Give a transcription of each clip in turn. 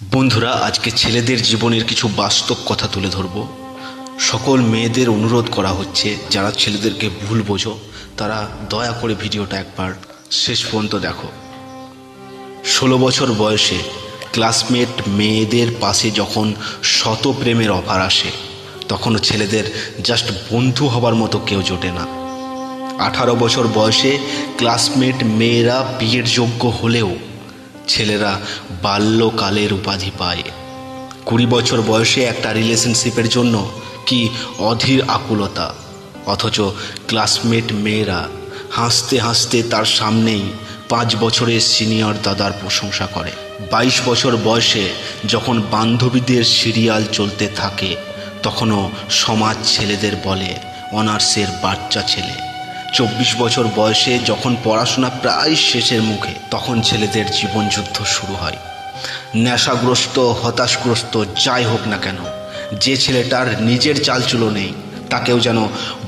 বন্ধুরা, আজকে ছেলেদের জীবনের কিছু বাস্তব কথা তুলে ধরব। সকল মেয়েদের অনুরোধ করা হচ্ছে, যারা ছেলেদেরকে ভুল বোঝো তারা দয়া করে ভিডিওটা একবার শেষ পর্যন্ত দেখো। 16 বছর বয়সে ক্লাসমেট মেয়েদের পাশে যখন শত প্রেমের অফার আসে, তখনও ছেলেদের জাস্ট বন্ধু হবার মতো কেউ জোটে না। 18 বছর বয়সে ক্লাসমেট মেয়েরা বিয়ের যোগ্য হলেও ছেলেরা বাল্যকালের উপাধি পায়। 20 বছর বয়সে একটা রিলেশনশিপের জন্য কি অধীর আকুলতা, অথচ ক্লাসমেট মেয়েরা হাসতে হাসতে তার সামনেই 5 বছরের সিনিয়র দাদার প্রশংসা করে। 22 বছর বয়সে যখন বান্ধবীদের সিরিয়াল চলতে থাকে, তখনও সমাজ ছেলেদের বলে অনার্সের বাচ্চা ছেলে। 24 বছর বয়সে যখন পড়াশোনা প্রায় শেষের মুখে, তখন ছেলেদের জীবনযুদ্ধ শুরু হয়। নেশাগ্রস্ত, হতাশগ্রস্ত যাই হোক না কেন, যে ছেলেটার নিজের চালচুলো নেই, তাকেও যেন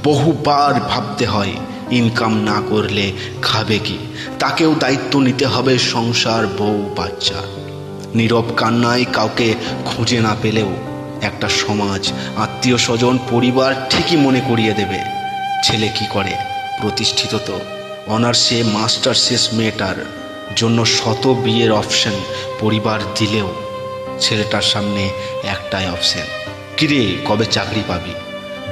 বহুবার ভাবতে হয় ইনকাম না করলে খাবে কি। তাকেও দায়িত্ব নিতে হবে সংসার, বউ, বাচ্চা। নীরব কান্নায় কাউকে খুঁজে না পেলেও একটা সমাজ, আত্মীয় স্বজন, পরিবার ঠিকই মনে করিয়ে দেবে ছেলে কি করে। প্রতিষ্ঠিত তো অনার্সে মাস্টার শেষ মেয়েটার জন্য শত বিয়ের অপশন পরিবার দিলেও ছেলেটার সামনে একটাই অপশন, কিরে কবে চাকরি পাবি।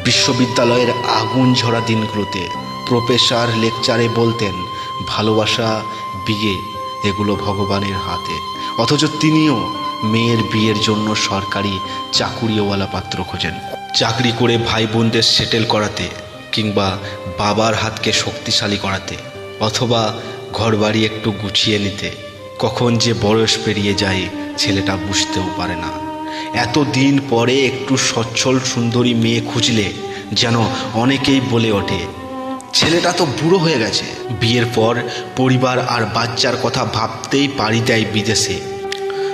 বিশ্ববিদ্যালয়ের আগুন ঝরা দিনগুলোতে প্রফেসর লেকচারে বলতেন ভালোবাসা, বিয়ে এগুলো ভগবানের হাতে, অথচ তিনিও মেয়ের বিয়ের জন্য সরকারি চাকুরিওয়ালা পাত্র খোঁজেন। চাকরি করে ভাই বোনদের সেটেল করাতে, কিংবা বাবার হাতকে শক্তিশালী করাতে, অথবা ঘরবাড়ি একটু গুছিয়ে নিতে। কখন যে বয়স পেরিয়ে যায় ছেলেটা বুঝতেও পারে না। এতদিন পরে একটু সচ্ছল সুন্দরী মেয়ে খুঁজলে যেন অনেকেই বলে ওঠে ছেলেটা তো বুড়ো হয়ে গেছে। বিয়ের পর পরিবার আর বাচ্চার কথা ভাবতেই পাড়ি দেয় বিদেশে।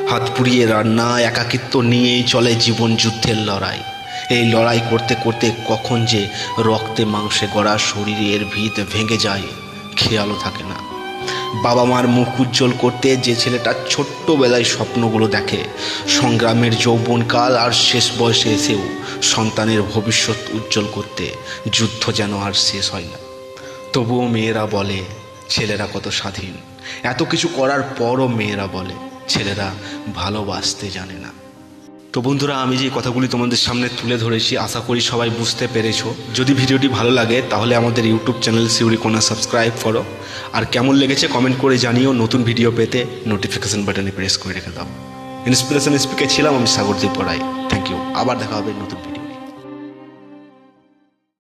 হাত পুড়িয়ে রান্না, একাকিত্ব নিয়েই চলে জীবন যুদ্ধের লড়াই। এই লড়াই করতে করতে কখন যে রক্তে মাংসে গড়া শরীরের ভিত ভেঙে যায় খেয়ালও থাকে না। বাবা মার মুখ উজ্জ্বল করতে যে ছেলেটা ছোট্টবেলায় স্বপ্নগুলো দেখে, সংগ্রামের যৌবনকাল আর শেষ বয়সে এসেও সন্তানের ভবিষ্যৎ উজ্জ্বল করতে যুদ্ধ যেন আর শেষ হয় না। তবুও মেয়েরা বলে ছেলেরা কত স্বাধীন। এত কিছু করার পরও মেয়েরা বলে ছেলেরা ভালোবাসতে জানে না। তো বন্ধুরা, আমি যে কথাগুলি তোমাদের সামনে তুলে ধরেছি, আশা করি সবাই বুঝতে পেরেছো। যদি ভিডিওটি ভালো লাগে তাহলে আমাদের ইউটিউব চ্যানেল শিউরিকোনা সাবস্ক্রাইব করো, আর কেমন লেগেছে কমেন্ট করে জানিও। নতুন ভিডিও পেতে নোটিফিকেশন বাটনে প্রেস করে রেখে দাও। ইন্সপিরেশন স্পিকার ছিলাম আমি, সাগরদীপ পড়াই। Thank you. আবার দেখা হবে নতুন ভিডিও।